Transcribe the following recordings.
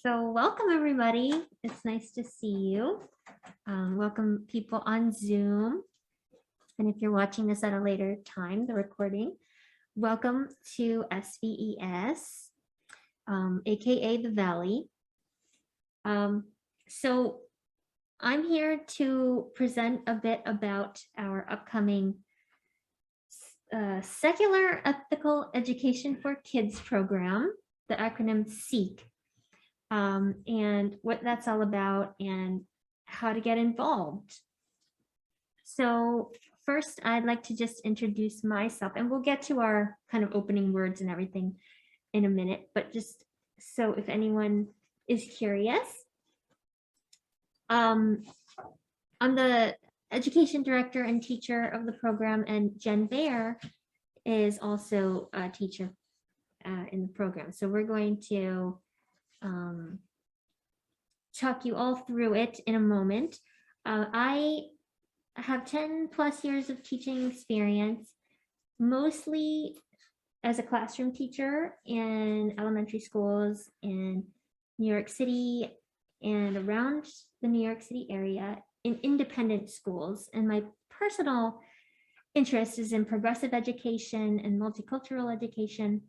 So welcome everybody. It's nice to see you. Welcome people on Zoom. And if you're watching this at a later time, the recording, welcome to SVES, AKA the Valley. So I'm here to present a bit about our upcoming Secular Ethical Education for Kids program, the acronym SEEK. And what that's all about and how to get involved. So first, I'd like to just introduce myself, and we'll get to our kind of opening words and everything in a minute, but just so if anyone is curious, I'm the education director and teacher of the program, and Jen Baer is also a teacher in the program. So we're going to talk you all through it in a moment. I have 10 plus years of teaching experience, mostly as a classroom teacher in elementary schools in New York City and around the New York City area in independent schools. And my personal interest is in progressive education and multicultural education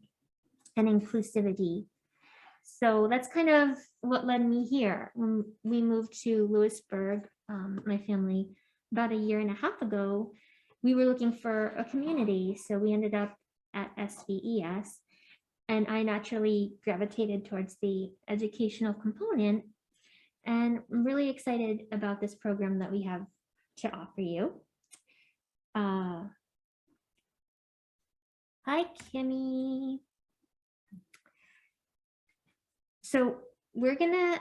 and inclusivity. So that's kind of what led me here. When we moved to Lewisburg, my family, about a year and a half ago, we were looking for a community. So we ended up at SVES, and I naturally gravitated towards the educational component. And I'm really excited about this program that we have to offer you. Hi, Kimmy. So we're gonna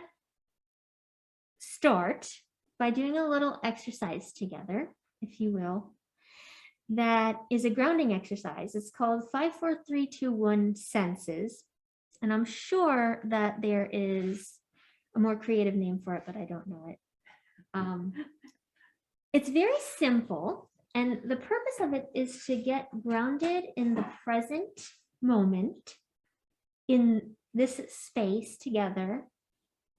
start by doing a little exercise together, if you will. That is a grounding exercise. It's called 5, 4, 3, 2, 1 senses. And I'm sure that there is a more creative name for it, but I don't know it. It's very simple. And the purpose of it is to get grounded in the present moment, in this space together,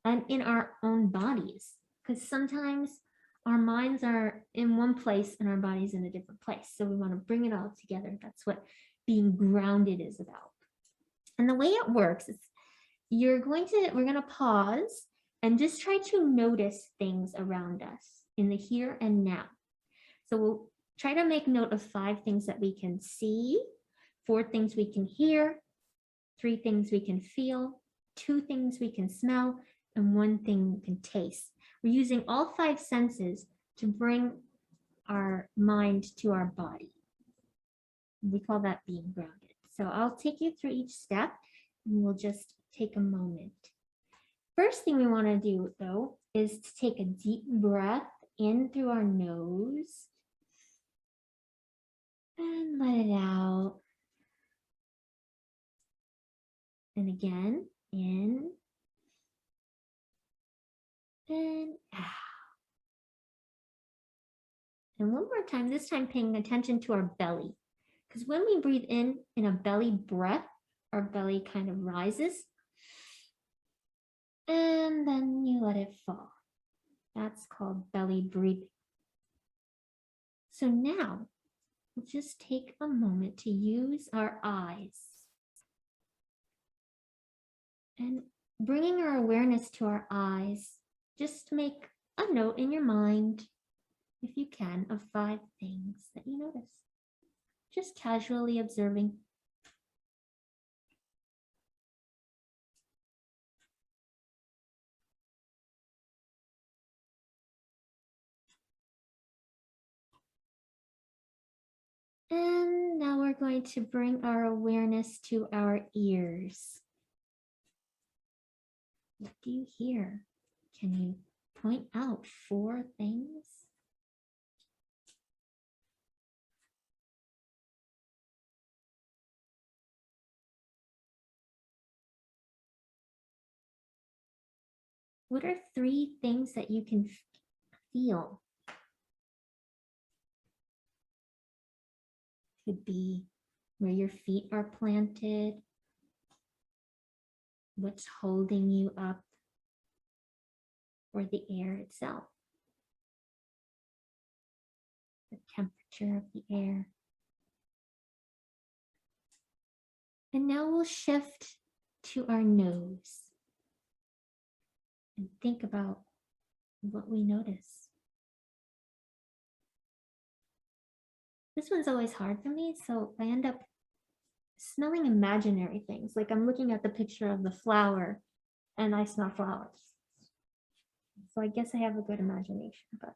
and in our own bodies, because sometimes our minds are in one place and our bodies in a different place. So we want to bring it all together. That's what being grounded is about. And the way it works is we're going to pause and just try to notice things around us in the here and now. So we'll try to make note of 5 things that we can see, 4 things we can hear, 3 things we can feel, 2 things we can smell, and 1 thing we can taste. We're using all 5 senses to bring our mind to our body. We call that being grounded. So I'll take you through each step and we'll just take a moment. First thing we want to do though is to take a deep breath in through our nose and let it out. And again, in and out. And one more time, this time paying attention to our belly. Because when we breathe in a belly breath, our belly kind of rises. And then you let it fall. That's called belly breathing. So now, we'll just take a moment to use our eyes. And bringing our awareness to our eyes, just make a note in your mind, if you can, of 5 things that you notice. Just casually observing. And now we're going to bring our awareness to our ears. What do you hear? Can you point out 4 things? What are 3 things that you can feel? Could be where your feet are planted, what's holding you up or the air itself, the temperature of the air. And now we'll shift to our nose and think about what we notice. This one's always hard for me, so I end up smelling imaginary things. Like I'm looking at the picture of the flower and I smell flowers. So I guess I have a good imagination, but.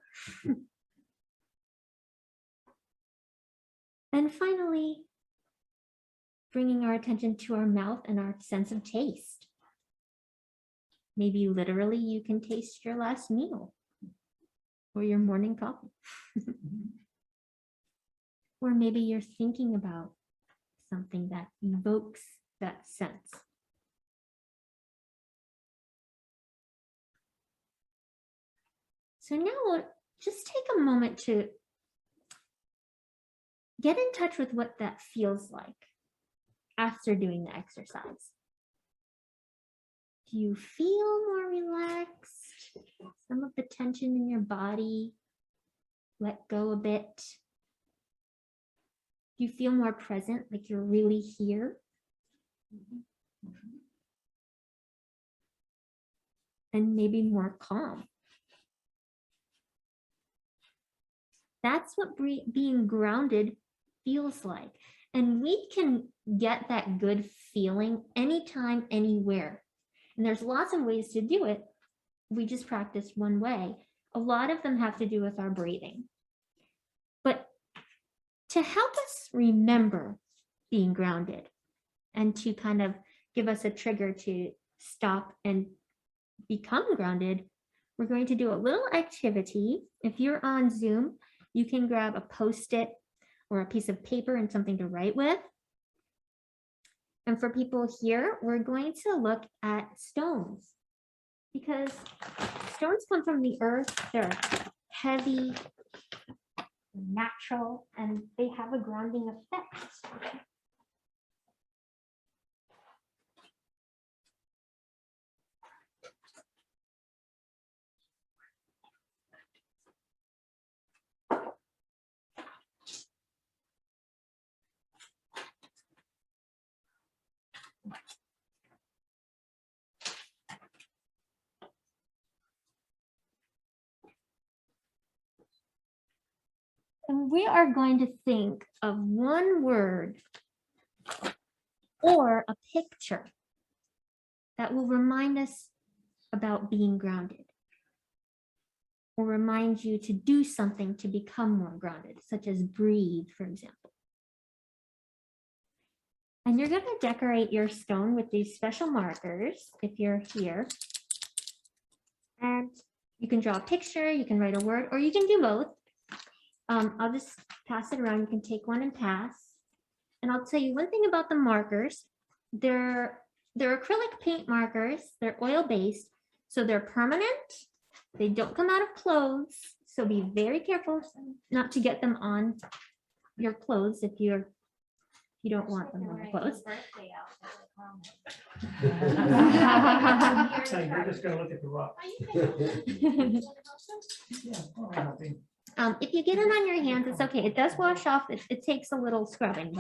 And finally, bringing our attention to our mouth and our sense of taste. Maybe literally you can taste your last meal or your morning coffee. Or maybe you're thinking about something that evokes that sense. So now we'll just take a moment to get in touch with what that feels like after doing the exercise. Do you feel more relaxed? Some of the tension in your body let go a bit? Do you feel more present, like you're really here? And maybe more calm. That's what being grounded feels like. And we can get that good feeling anytime, anywhere. And there's lots of ways to do it. We just practice one way. A lot of them have to do with our breathing. But to help us remember being grounded and to kind of give us a trigger to stop and become grounded, we're going to do a little activity. If you're on Zoom, you can grab a Post-it or a piece of paper and something to write with. And for people here, we're going to look at stones because stones come from the earth. They're heavy, natural, and they have a grounding effect. And we are going to think of one word or a picture that will remind us about being grounded or remind you to do something to become more grounded, such as breathe, for example. And you're going to decorate your stone with these special markers if you're here. And you can draw a picture, you can write a word, or you can do both. I'll just pass it around. You can take one and pass. And I'll tell you one thing about the markers. They're acrylic paint markers. They're oil-based, so they're permanent. They don't come out of clothes, so be very careful not to get them on your clothes if you don't want them on your clothes. You're just gonna look at the rock. If you get it on your hands, it's okay. It does wash off. It takes a little scrubbing,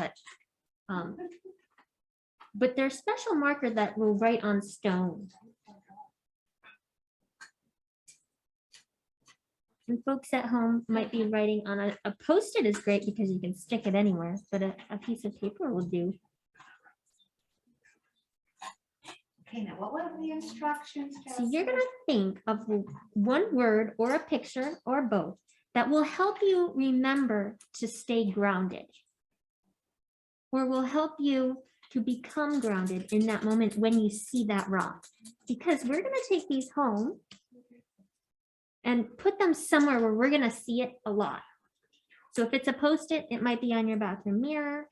but there's special marker that will write on stone. And folks at home might be writing on a Post-it is great because you can stick it anywhere, but a piece of paper will do. Okay, now what were the instructions? So you're going to think of one word or a picture or both that will help you remember to stay grounded or will help you to become grounded in that moment when you see that rock. Because we're going to take these home and put them somewhere where we're going to see it a lot. So if it's a Post-it, it might be on your bathroom mirror.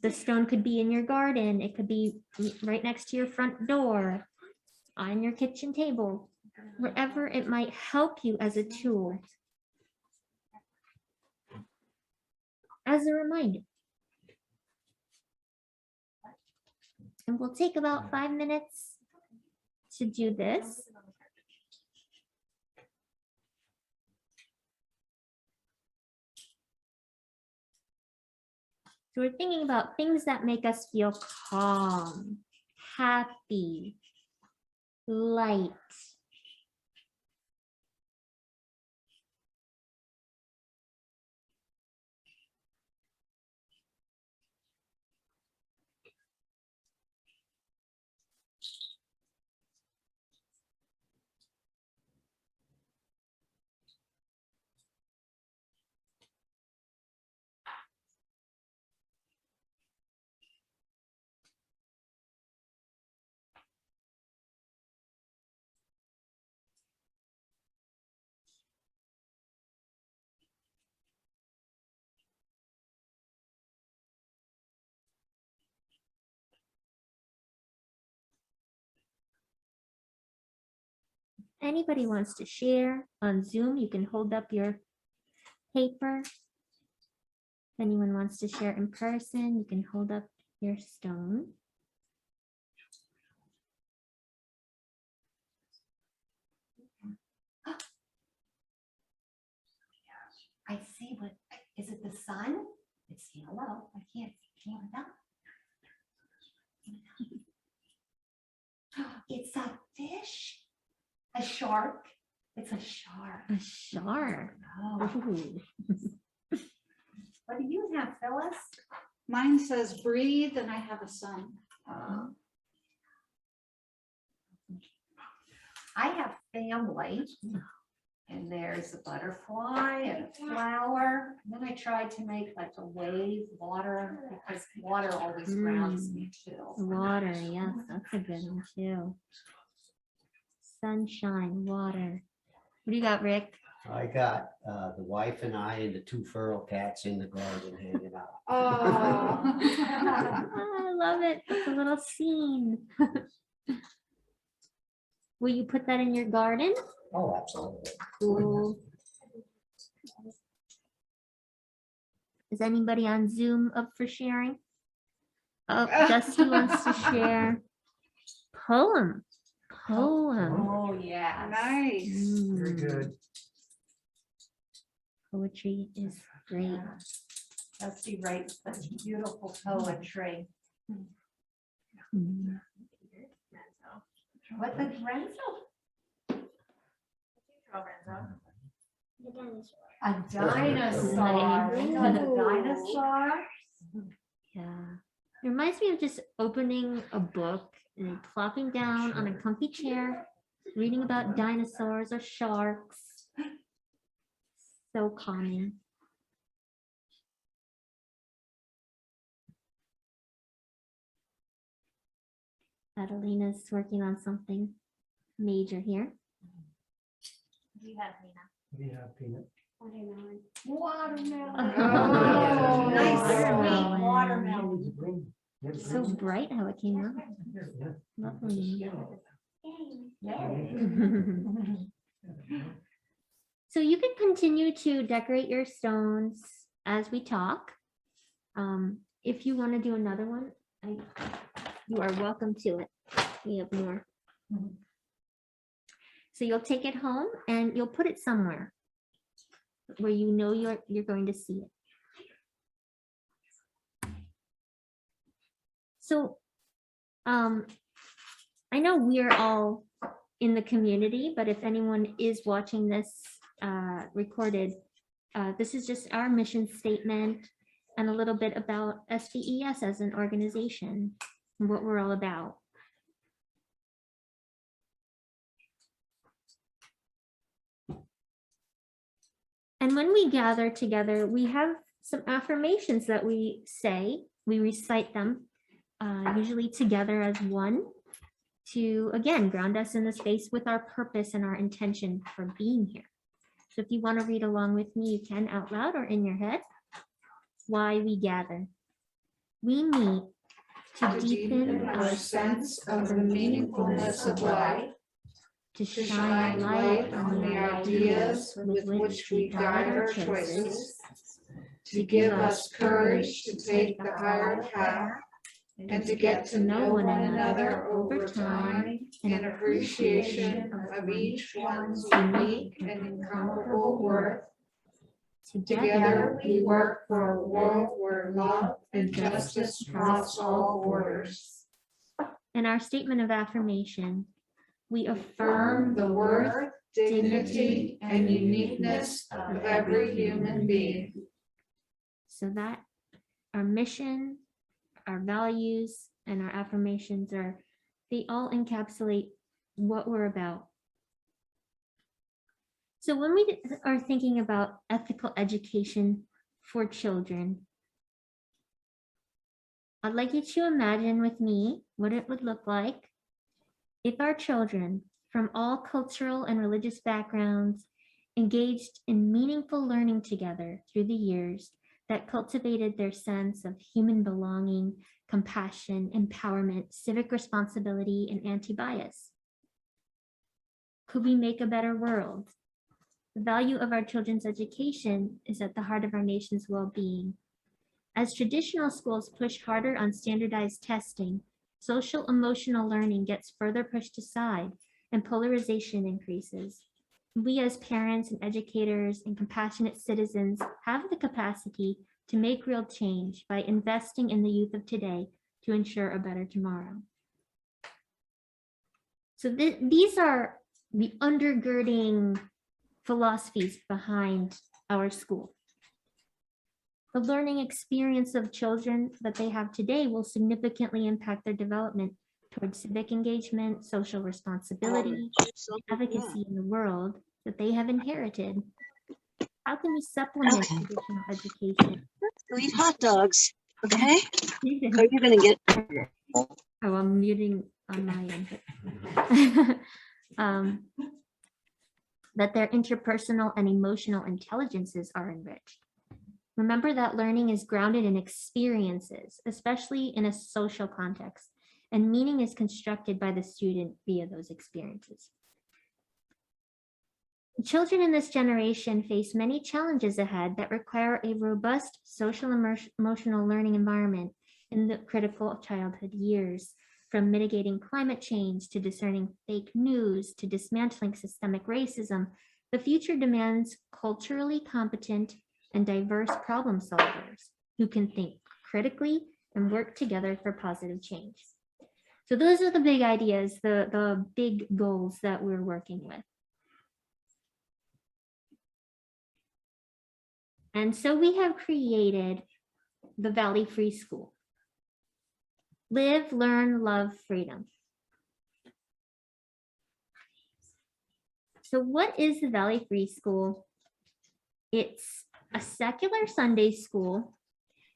The stone could be in your garden. It could be right next to your front door, on your kitchen table, wherever it might help you as a tool. As a reminder. And we'll take about 5 minutes to do this. So we're thinking about things that make us feel calm, happy, light. Anybody wants to share on Zoom, you can hold up your paper. If anyone wants to share in person, you can hold up your stone. I see what, is it the sun? It's yellow. I can't tell. It's a fish, a shark. It's a shark. A shark. Oh. Ooh. What do you have, Phyllis? Mine says breathe and I have a sun. I have family. And there's a butterfly and a flower. And then I tried to make like a wave water because water always grounds me too. Water, yes, that's a good one too. Sunshine, water. What do you got, Rick? I got the wife and I and the two feral cats in the garden hanging out. Oh. Oh, I love it. It's a little scene. Will you put that in your garden? Oh, absolutely. Cool. Is anybody on Zoom up for sharing? Oh, Dusty wants to share. Poem. Oh, yeah. Nice. Very good. Poetry is great. Dusty writes such beautiful poetry. Mm. What did Renzo? A dinosaur. I know the dinosaur. Yeah. It reminds me of just opening a book and then plopping down on a comfy chair, reading about dinosaurs or sharks. So calming. Adelina's working on something major here. You have Nina. Yeah, peanut. Watermelon. Oh, Nice watermelon. sweet watermelon. So bright how it came out. Lovely. So you can continue to decorate your stones as we talk. If you want to do another one, you are welcome to it. We have more. So you'll take it home and you'll put it somewhere where you know you're going to see it. So I know we're all in the community, but if anyone is watching this recorded, this is just our mission statement and a little bit about SVES as an organization and what we're all about. And when we gather together, we have some affirmations that we say, we recite them, usually together as one, to, again, ground us in the space with our purpose and our intention for being here. So if you want to read along with me, you can out loud or in your head. Why we gather. We meet to deepen our sense of the meaningfulness of life, to shine light on the ideas with which we guide our choices, to give us courage to take the higher path, and to get to know one another over time in appreciation of each one's unique and incomparable worth, Together we work for a world where love and justice cross all borders. In our statement of affirmation, we Affirm the worth, dignity, and uniqueness of every human being. so that our mission, our values, and our affirmations they all encapsulate what we're about. So when we are thinking about ethical education for children, I'd like you to imagine with me what it would look like if our children from all cultural and religious backgrounds engaged in meaningful learning together through the years that cultivated their sense of human belonging, compassion, empowerment, civic responsibility, and anti-bias. Could we make a better world? The value of our children's education is at the heart of our nation's well-being. As traditional schools push harder on standardized testing, social emotional learning gets further pushed aside and polarization increases. We as parents and educators and compassionate citizens have the capacity to make real change by investing in the youth of today to ensure a better tomorrow. So these are the undergirding philosophies behind our school. The learning experience of children that they have today will significantly impact their development towards civic engagement, social responsibility, advocacy in the world that they have inherited. How can we supplement Okay. traditional education? Go eat hot dogs, okay? Oh, Or you're gonna get. I'm muting on my end. That their interpersonal and emotional intelligences are enriched. Remember that learning is grounded in experiences, especially in a social context, and meaning is constructed by the student via those experiences. Children in this generation face many challenges ahead that require a robust social emotional learning environment in the critical childhood years, from mitigating climate change to discerning fake news to dismantling systemic racism. The future demands culturally competent and diverse problem solvers who can think critically and work together for positive change. So those are the big ideas, the big goals that we're working with. And so we have created the Valley Free School. Live, learn, love, freedom. So what is the Valley Free School? It's a secular Sunday school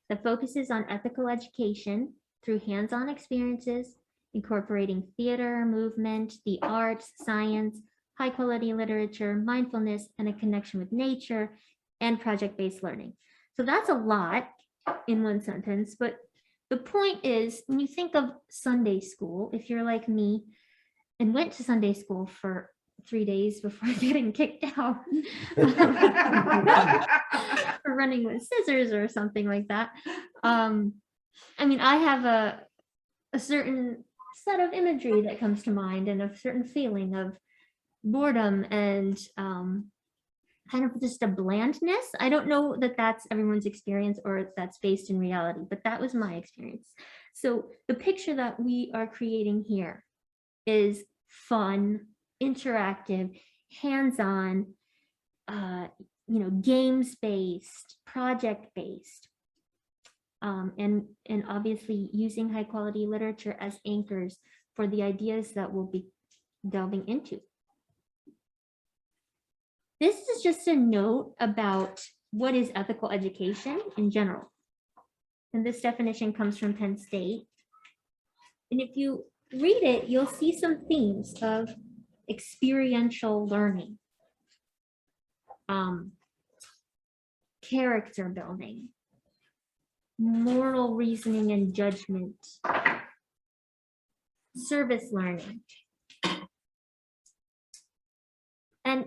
that focuses on ethical education through hands-on experiences, incorporating theater, movement, the arts, science, high-quality literature, mindfulness, and a connection with nature, and project-based learning. So that's a lot in one sentence, but the point is, when you think of Sunday school, if you're like me and went to Sunday school for 3 days before getting kicked out for running with scissors or something like that, I mean, I have a certain set of imagery that comes to mind and a certain feeling of boredom and kind of just a blandness. I don't know that that's everyone's experience or that's based in reality, but that was my experience. So the picture that we are creating here is fun, interactive, hands-on, games-based, project-based, and obviously using high-quality literature as anchors for the ideas that we'll be delving into. This is just a note about what is ethical education in general. And this definition comes from Penn State. And if you read it, you'll see some themes of experiential learning, character building, moral reasoning and judgment, service learning. And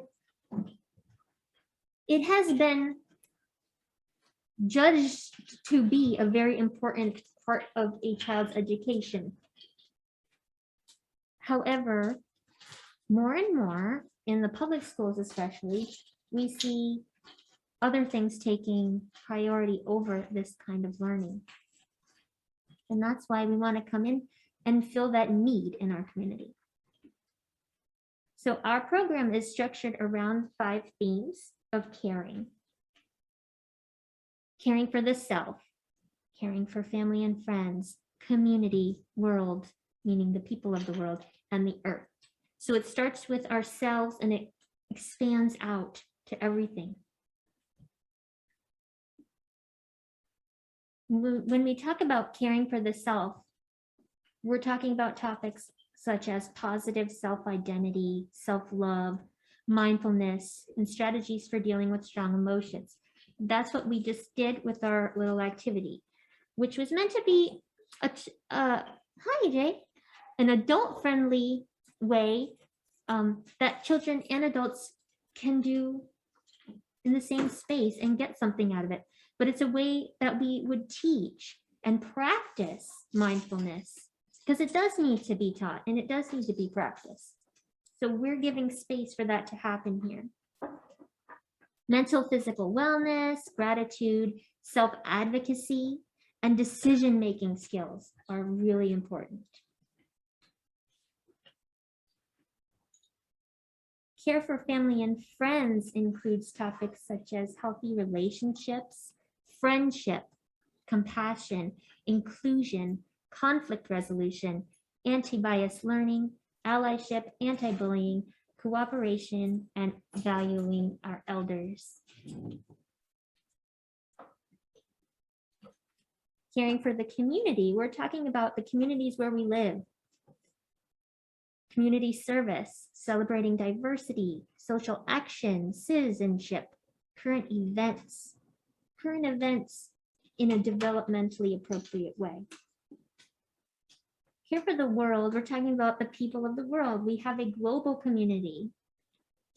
it has been judged to be a very important part of a child's education. However, more and more in the public schools especially, we see other things taking priority over this kind of learning. And that's why we want to come in and fill that need in our community. So our program is structured around 5 themes of caring. Caring for the self, caring for family and friends, community, world, meaning the people of the world, and the earth. So it starts with ourselves and it expands out to everything. When we talk about caring for the self, we're talking about topics such as positive self-identity, self-love, mindfulness, and strategies for dealing with strong emotions. That's what we just did with our little activity, which was meant to be hi Jay, an adult-friendly way that children and adults can do in the same space and get something out of it. But it's a way that we would teach and practice mindfulness, because it does need to be taught and it does need to be practiced. So we're giving space for that to happen here. Mental, physical wellness, gratitude, self-advocacy, and decision-making skills are really important. Care for family and friends includes topics such as healthy relationships, friendship, compassion, inclusion, conflict resolution, anti-bias learning, allyship, anti-bullying, cooperation, and valuing our elders. Caring for the community, we're talking about the communities where we live. Community service, celebrating diversity, social action, citizenship, current events in a developmentally appropriate way. Care for the world, we're talking about the people of the world. We have a global community.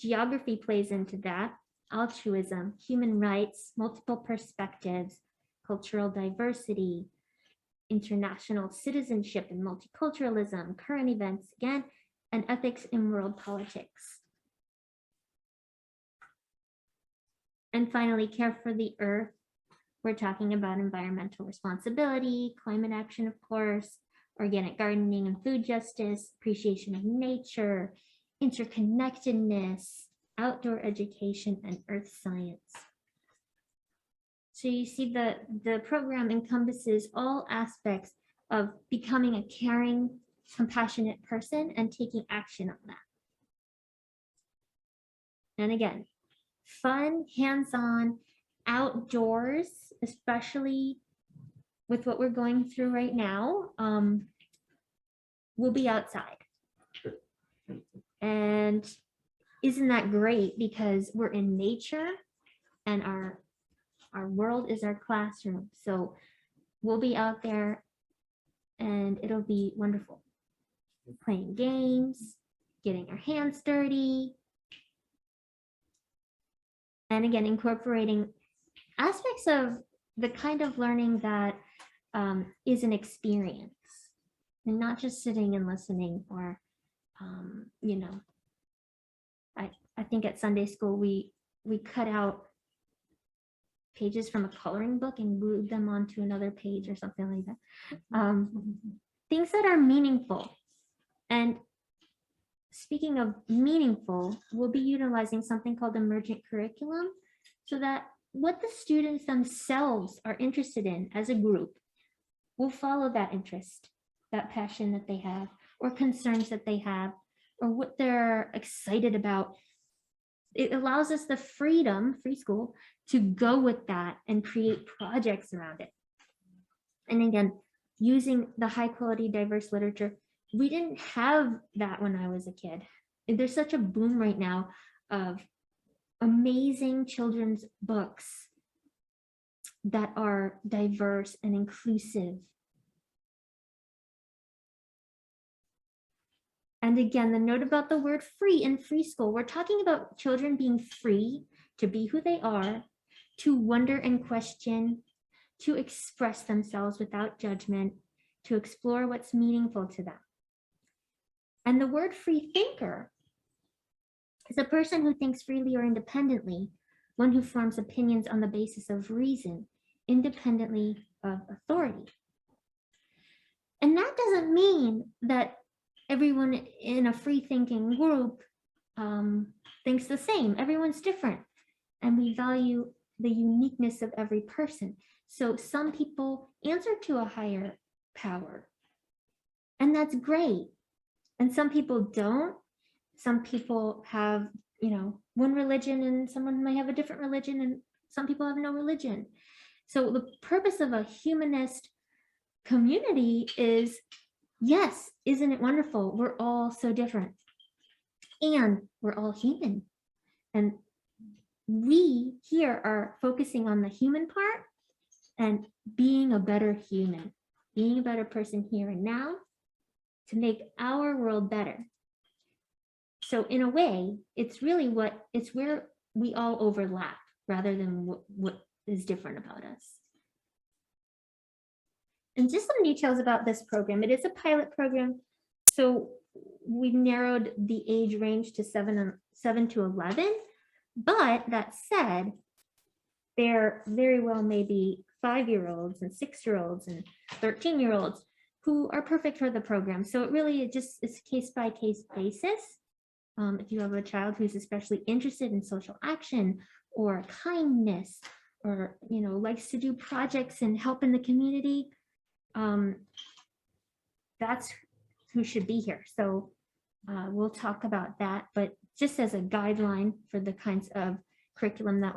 Geography plays into that. Altruism, human rights, multiple perspectives, cultural diversity, international citizenship and multiculturalism, current events, again, and ethics in world politics. And finally, care for the earth. We're talking about environmental responsibility, climate action, of course, organic gardening and food justice, appreciation of nature, interconnectedness, outdoor education, and earth science. So you see the program encompasses all aspects of becoming a caring, compassionate person and taking action on that. And again, fun, hands-on, outdoors, especially with what we're going through right now, we'll be outside. And isn't that great? Because we're in nature and our world is our classroom. So we'll be out there and it'll be wonderful. Playing games, getting our hands dirty. And again, incorporating aspects of the kind of learning that is an experience and not just sitting and listening or, you know, I think at Sunday school, we cut out pages from a coloring book and glued them onto another page or something like that. Things that are meaningful. And speaking of meaningful, we'll be utilizing something called emergent curriculum so that what the students themselves are interested in as a group will follow that interest, that passion that they have, or concerns that they have, or what they're excited about. It allows us the freedom, free school, to go with that and create projects around it. And again, using the high quality diverse literature, we didn't have that when I was a kid. There's such a boom right now of amazing children's books that are diverse and inclusive. And again, the note about the word free in free school, we're talking about children being free to be who they are, to wonder and question, to express themselves without judgment, to explore what's meaningful to them. And the word free thinker is a person who thinks freely or independently, one who forms opinions on the basis of reason, independently of authority. And that doesn't mean that everyone in a free thinking group thinks the same. Everyone's different, and we value the uniqueness of every person. So some people answer to a higher power, and that's great. And some people don't. Some people have, one religion, and someone might have a different religion, and some people have no religion. So the purpose of a humanist community is, yes, isn't it wonderful? We're all so different, and we're all human. And we here are focusing on the human part and being a better human, being a better person here and now to make our world better. So in a way, it's really it's where we all overlap rather than what is different about us. And just some details about this program. It is a pilot program, so we've narrowed the age range to 7 to 11. But that said, there very well may be 5-year-olds and 6-year-olds and 13-year-olds who are perfect for the program. So it really just is case-by-case basis. If you have a child who's especially interested in social action or kindness, or likes to do projects and help in the community, that's who should be here. So we'll talk about that, but just as a guideline for the kinds of curriculum that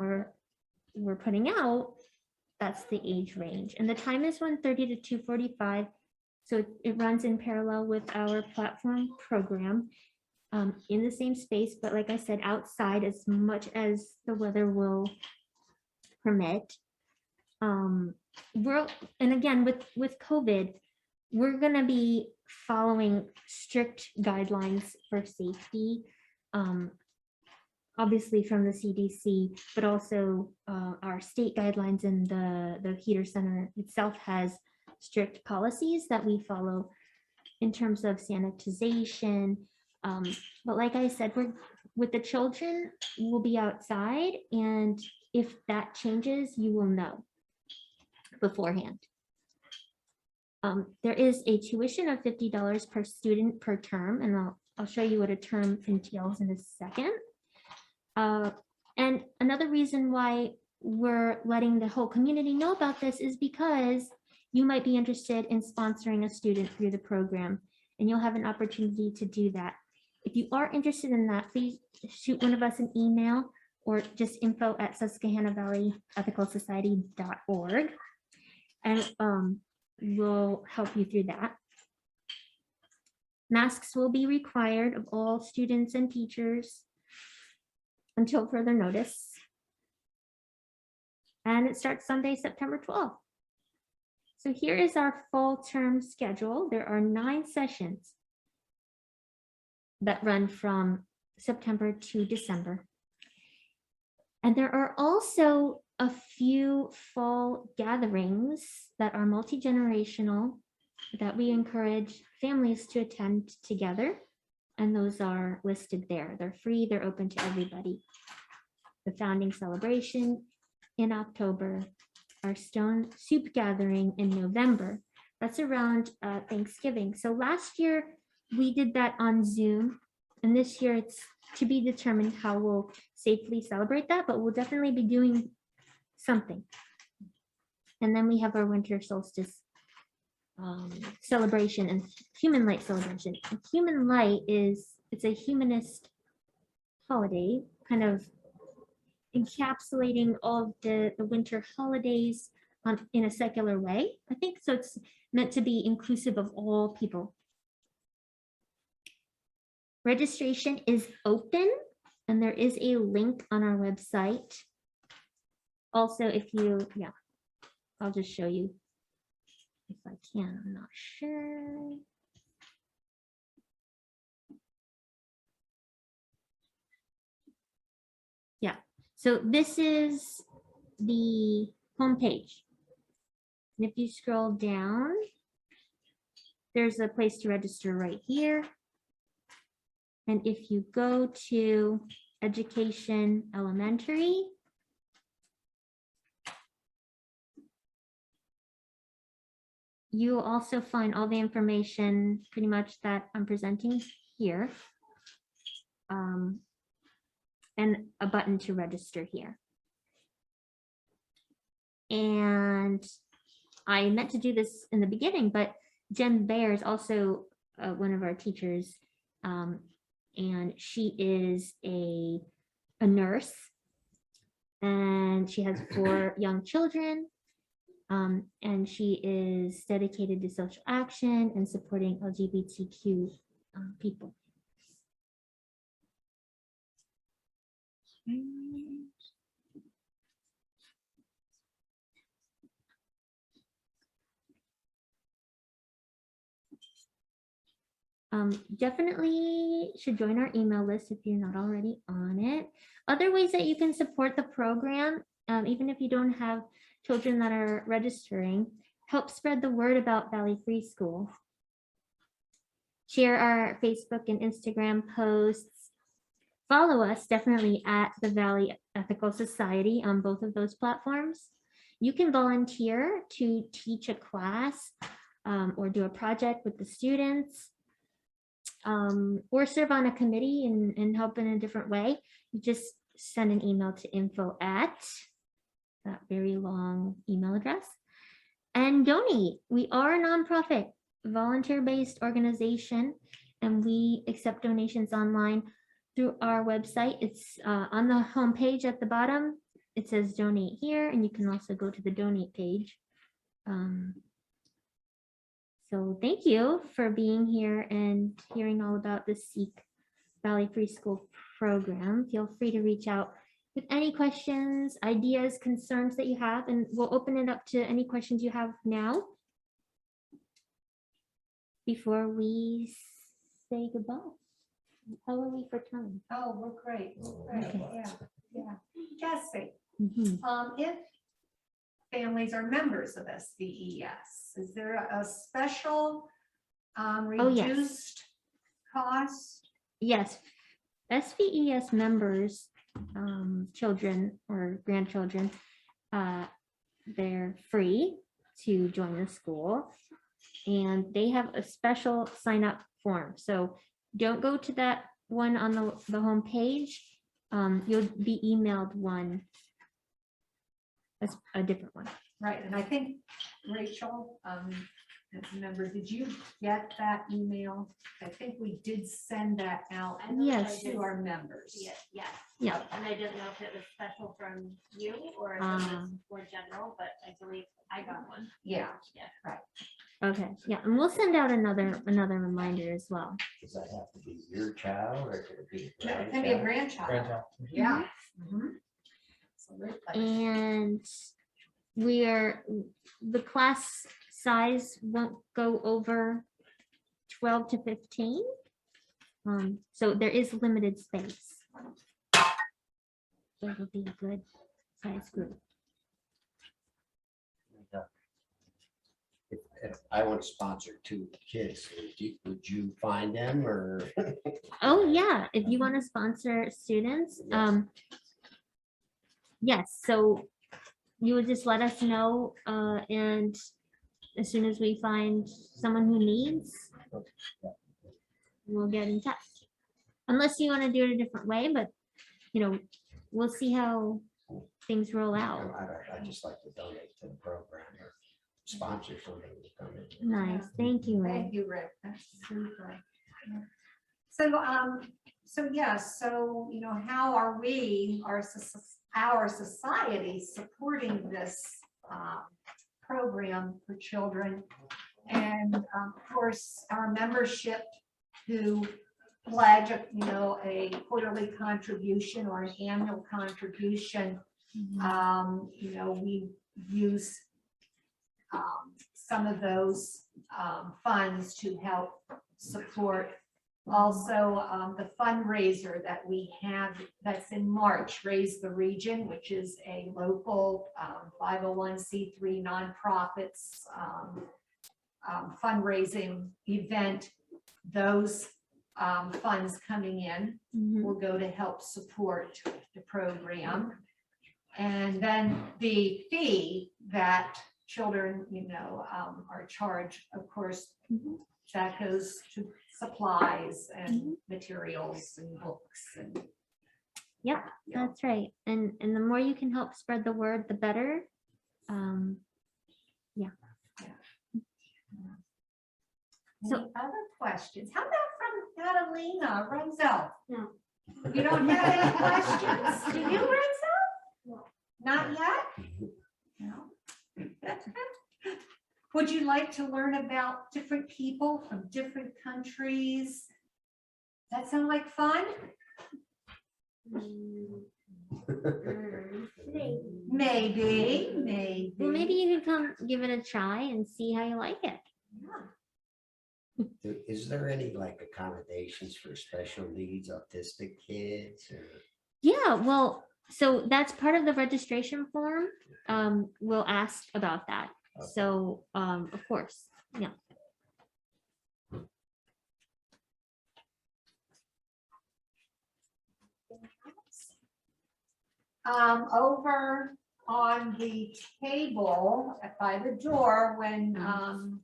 we're putting out, that's the age range. And the time is 1:30 to 2:45. So it runs in parallel with our platform program in the same space, but like I said, outside as much as the weather will permit. And again, with COVID, we're going to be following strict guidelines for safety, obviously from the CDC, but also our state guidelines, and the Heater Center itself has strict policies that we follow in terms of sanitization. But like I said, with the children, we'll be outside, and if that changes, you will know beforehand. There is a tuition of $50 per student per term, and I'll show you what a term entails in a second. And another reason why we're letting the whole community know about this is because you might be interested in sponsoring a student through the program, and you'll have an opportunity to do that. If you are interested in that, please shoot one of us an email or just info@susquehanna-valley-ethicalsociety.org, and we'll help you through that. Masks will be required of all students and teachers until further notice. And it starts Sunday, September 12th. So here is our fall term schedule. There are 9 sessions that run from September to December. And there are also a few fall gatherings that are multi-generational that we encourage families to attend together. And those are listed there. They're free, they're open to everybody. The founding celebration in October, our stone soup gathering in November. That's around Thanksgiving. So last year we did that on Zoom, and this year it's to be determined how we'll safely celebrate that, but we'll definitely be doing something. And then we have our winter solstice celebration and human light celebration. And human light it's a humanist holiday, kind of encapsulating all of the winter holidays in a secular way, I think. So it's meant to be inclusive of all people. Registration is open, and there is a link on our website. Also, I'll just show you if I can, I'm not sure. Yeah, so this is the homepage. And if you scroll down, there's a place to register right here. And if you go to Education Elementary, you'll also find all the information pretty much that I'm presenting here. And a button to register here. And I meant to do this in the beginning, but Jen Baer is also one of our teachers, and she is a nurse, and she has 4 young children, and she is dedicated to social action and supporting LGBTQ people. Definitely should join our email list if you're not already on it. Other ways that you can support the program, even if you don't have children that are registering, help spread the word about Valley Free School. Share our Facebook and Instagram posts. Follow us definitely at the Valley Ethical Society on both of those platforms. You can volunteer to teach a class or do a project with the students. Or serve on a committee and help in a different way. You just send an email to info@ that very long email address, and donate. We are a nonprofit, volunteer-based organization, and we accept donations online through our website. It's on the homepage at the bottom. It says donate here, and you can also go to the donate page. So thank you for being here and hearing all about the Seek Valley Free School program. Feel free to reach out with any questions, ideas, concerns that you have, and we'll open it up to any questions you have now before we say goodbye. How are we for time? Oh, we're great. Great. Okay. Yeah. Jesse, Mhm. if families are members of SVES, is there a special yes. reduced cost? Yes, SVES members, children or grandchildren, they're free to join the school, and they have a special sign up form. So don't go to that one on the home page. You'll be emailed one, a different one. Right, and I think Rachel, as a member, did you get that email? I think we did send that out Yes. to our members. Yes. Yeah. And I didn't know if it was special from you or if it was more general, but I believe I got one. Yeah. Okay, yeah, and we'll send out another reminder as well. Does that have to be your child or could it be? No, it can be a grandchild. Yeah. Mhm. Absolutely. And the class size won't go over 12 to 15. So there is limited space. So it'll be a good size group. If I want to sponsor 2 kids, would you find them or? Oh yeah, if you want to sponsor students, yes, so you would just let us know, and as soon as we find someone who needs, we'll get in touch. Unless you want to do it a different way, but we'll see how things roll out. I just like to donate to the program or sponsor something to come in. Nice, thank you, Ray. Thank you, Rick. That's super. So, how are we, our society supporting this program for children? And of course, our membership who pledge, a quarterly contribution or an annual contribution. We use some of those funds to help support. Also, the fundraiser that we have that's in March, Raise the Region, which is a local 501c3 nonprofits fundraising event. Those funds coming in will go to help support the program. And then the fee that children, are charged, of course, Mhm. that goes to supplies and materials and books and. Yep, that's right. And the more you can help spread the word, the better. So- Any other questions? How about from Catalina, Renzo? No. You don't have any questions? Do you, Renzo? No. Not yet? No. Would you like to learn about different people from different countries? That sound like fun? Maybe. Well, maybe you could come give it a try and see how you like it. Is there any like accommodations for special needs autistic kids or? Yeah, well, so that's part of the registration form. We'll ask about that. So, of course, yeah. Over on the table by the door, when,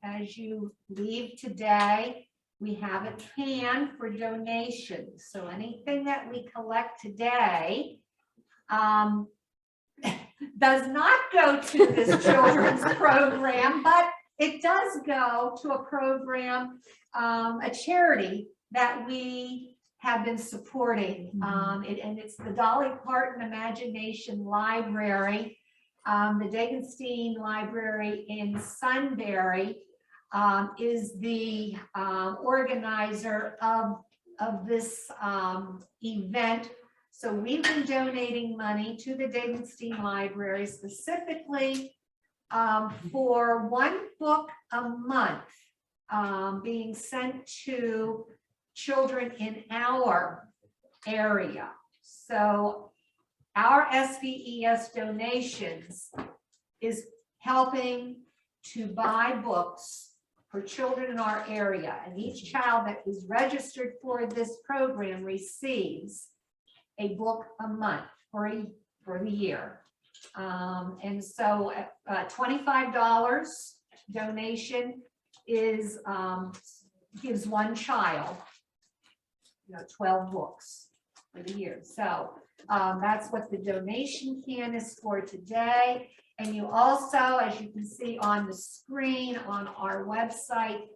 as you leave today, we have a can for donations. So anything that we collect today does not go to this children's program, but it does go to a program, a charity that we have been supporting. And it's the Dolly Parton Imagination Library. The Dagenstein Library in Sunbury is the organizer of this event. So we've been donating money to the Dagenstein Library specifically for one book a month being sent to children in our area. So our SVES donations is helping to buy books for children in our area. And each child that is registered for this program receives a book a month for the year. And so $25 donation is gives one child 12 books for the year. So that's what the donation can is for today. And you also, as you can see on the screen on our website,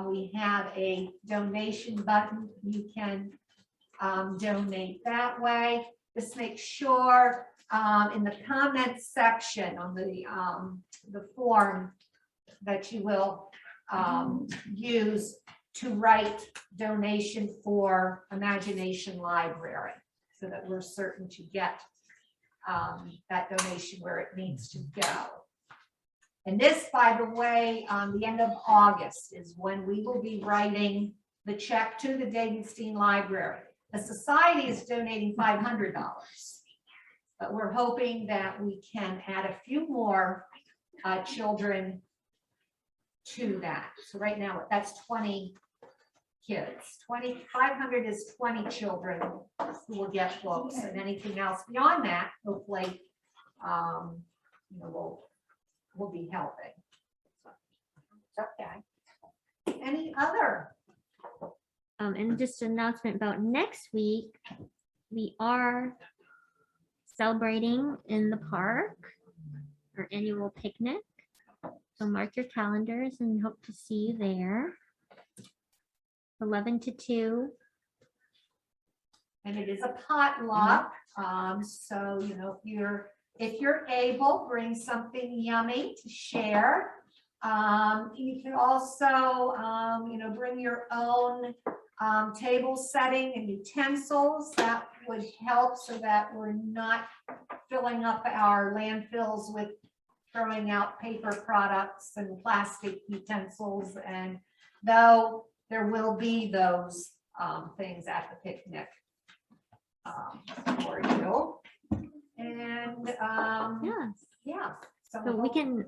we have a donation button. You can donate that way. Just make sure in the comments section on the form that you will use to write donation for Imagination Library, so that we're certain to get that donation where it needs to go. And this, by the way, the end of August is when we will be writing the check to the Dagenstein Library. The society is donating $500, but we're hoping that we can add a few more children to that. So right now, that's 20 kids. 500 is 20 children who will get books, and anything else beyond that, hopefully, we'll be helping. Okay. Any other? And just an announcement about next week, we are celebrating in the park, our annual picnic. So mark your calendars and hope to see you there. 11 to 2. And it is a potluck. So, if you're able, bring something yummy to share. You can also, bring your own table setting and utensils. That would help so that we're not filling up our landfills with throwing out paper products and plastic utensils. And though there will be those things at the picnic for you. And Yes. yeah. So we can,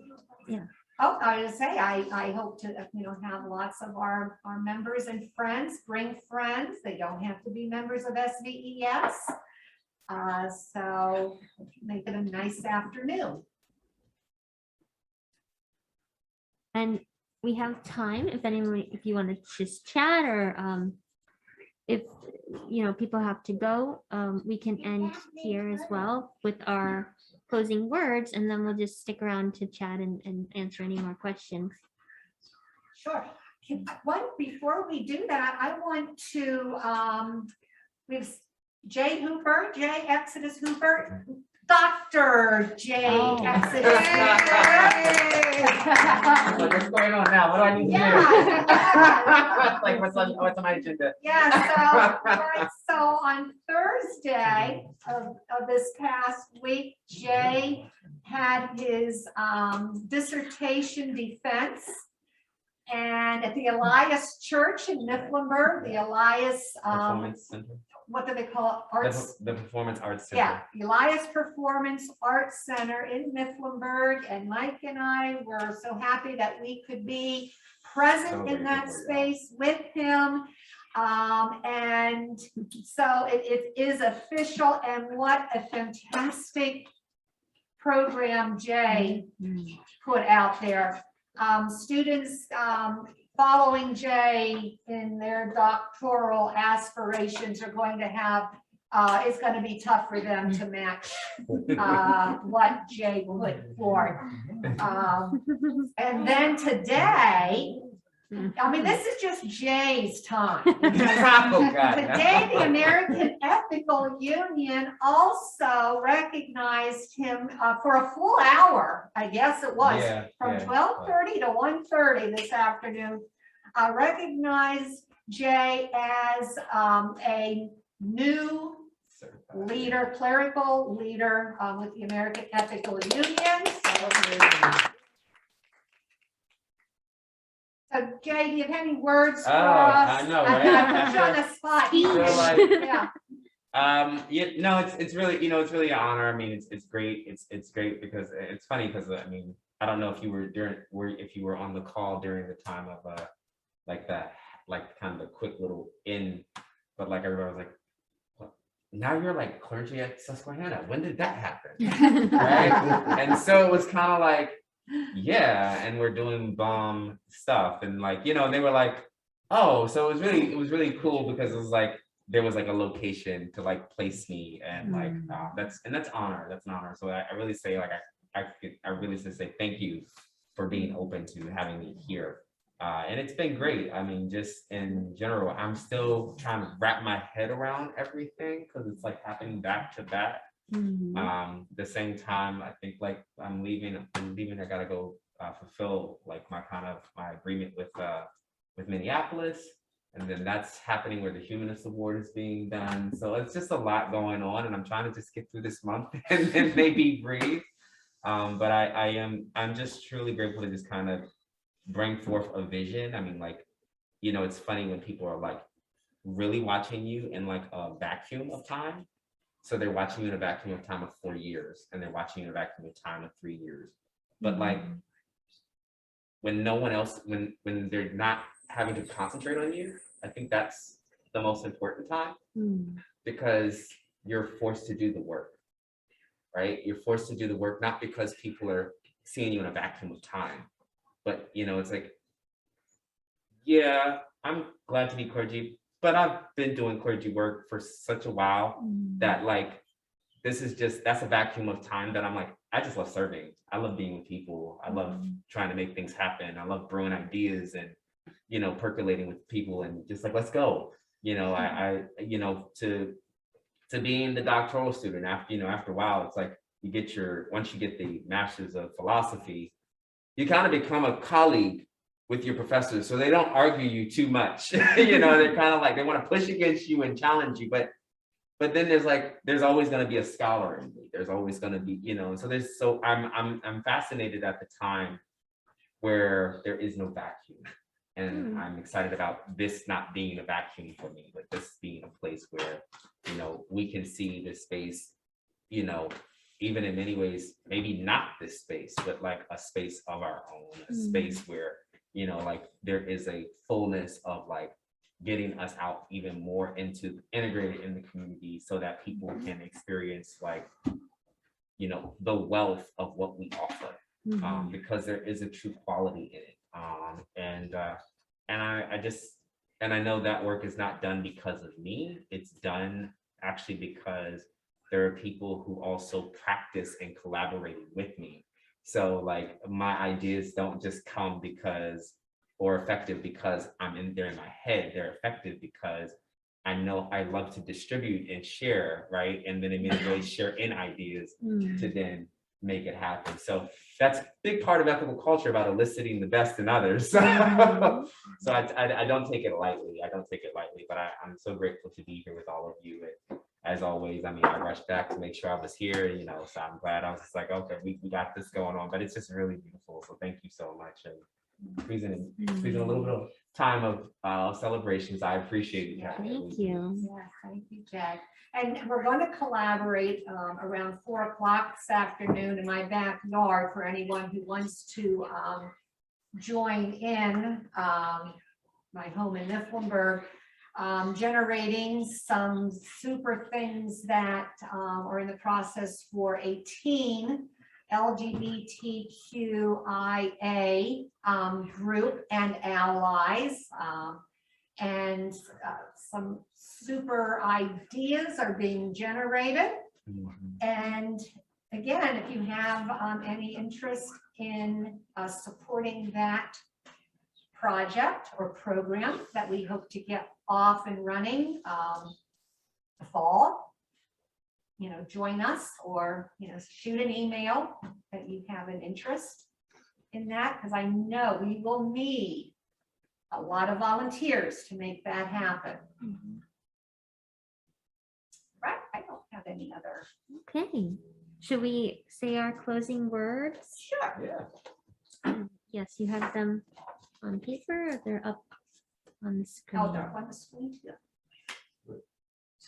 Oh, I was gonna say, I hope to, have lots of our members and friends, bring friends. They don't have to be members of SVES. So make it a nice afternoon. and we have time if anyone, if you want to just chat or if people have to go, we can end here as well with our closing words, and then we'll just stick around to chat and answer any more questions. Sure. Before we do that, I want to, we have Jay Hooper, Jay Exodus Hooper, Dr. Jay Exodus Like, what's Hooper. going on now? What do I need to do? Yeah. Like, what's on my agenda? Yeah, so on Thursday of this past week, Jay had his dissertation defense. And at the Elias Church in Mifflinburg, the Elias, Performance Center. what do they call it? Arts. The Performance Arts Center. Yeah, Elias Performance Arts Center in Mifflinburg. And Mike and I were so happy that we could be present in that space with him. And so it is official, and what a fantastic program Jay put out there. Students following Jay in their doctoral aspirations are going to have, it's going to be tough for them to match what Jay put forth. And then today, I mean, this is just Jay's time. Oh, God. Today, the American Ethical Union also recognized him for a full hour, I guess it was, from 12:30 to 1:30 this afternoon, recognized Jay as a new leader, clerical leader with the American Ethical Union. So Jay, do you have any words for us? I know, right? I put you on the spot. So, like, Yeah. no, it's really, it's really an honor. I mean, it's great. It's great because it's funny because I mean, I don't know if you were on the call during the time of like that, like kind of a quick little in, but like everybody was like, well, now you're like clergy at Susquehanna. When did that happen? Right? And so it was kind of like, yeah, and we're doing bomb stuff, and like, they were like, oh, so it was really cool because it was like there was like a location to like place me, and like that's an honor. So I really say like I really say thank you for being open to having me here, and it's been great. I mean, just in general, I'm still trying to wrap my head around everything because it's like happening back to back. The same time, I think like I'm leaving, I gotta go fulfill like my agreement with Minneapolis, and then that's happening where the Humanist Award is being done. So it's just a lot going on, and I'm trying to just get through this month and then maybe breathe. But I'm just truly grateful to just kind of bring forth a vision. I mean, like, it's funny when people are like really watching you in like a vacuum of time. So they're watching you in a vacuum of time of 4 years, and they're watching you in a vacuum of time of 3 years. But like when no one else, when they're not having to concentrate on you, I think that's the most important time, because you're forced to do the work, right? You're forced to do the work, not because people are seeing you in a vacuum of time, but it's like, yeah, I'm glad to be clergy, but I've been doing clergy work for such a while that like, that's a vacuum of time that I'm like, I just love serving. I love being with people. I love trying to make things happen. I love brewing ideas and, percolating with people and just like, let's go. To being the doctoral student after a while, it's like once you get the master's of philosophy, you kind of become a colleague with your professors, so they don't argue you too much. They're kind of like, they want to push against you and challenge you, but then there's always going to be a scholar in me. There's always going to be, so I'm fascinated at the time where there is no vacuum, and I'm excited about this not being a vacuum for me, but this being a place where we can see this space, even in many ways, maybe not this space, but like a space of our own, a space where like there is a fullness of like getting us out even more integrated in the community, so that people can experience like the wealth of what we offer, because there is a true quality in it. And I know that work is not done because of me. It's done actually because there are people who also practice and collaborate with me. So like my ideas don't just come because, or effective because they're in my head. They're effective because I know I love to distribute and share, right? And then immediately share in ideas to then make it happen. So that's a big part of ethical culture, about eliciting the best in others. So I don't take it lightly. I don't take it lightly, but I'm so grateful to be here with all of you. And as always, I mean, I rushed back to make sure I was here, you know, so I'm glad. I was just like, okay, we got this going on, but it's just really beautiful. So thank you so much. And squeezing a little bit of time of celebrations. I appreciate it. Kathy. Thank you. Yeah, thank you, Jack. And we're going to collaborate around 4 o'clock this afternoon in my backyard for anyone who wants to join in my home in Mifflinburg, generating some super things that are in the process for a teen LGBTQIA group and allies, and some super ideas are being generated. And again, if you have any interest in supporting that project or program that we hope to get off and running the fall, you know, join us, or, you know, shoot an email that you have an interest in that, because I know we will need a lot of volunteers to make that happen. Right, I don't have any other. Okay. Should we say our closing words? Sure. Yeah. Yes, you have them on paper, or they're up on the screen. Oh, they're on the screen too.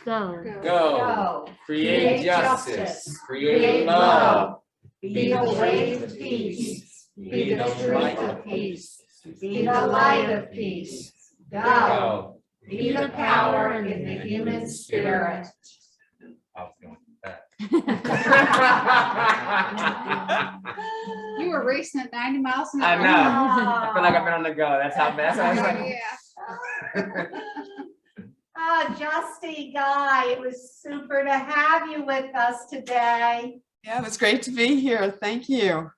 Go. Go. Go. Create justice. Create love. Be the way to peace. Be the truth of peace. Be the light of peace. Go. Go. Be the power in the human spirit. I was going back. You were racing at 90 miles an I hour. know. I feel like I've been on the go. That's how fast I was. Yeah. Justy Guy, it was super to have you with us today. Yeah, it was great to be here. Thank you.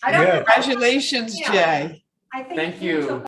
I don't know. Congratulations, Yeah. Jay. I think Thank you you. took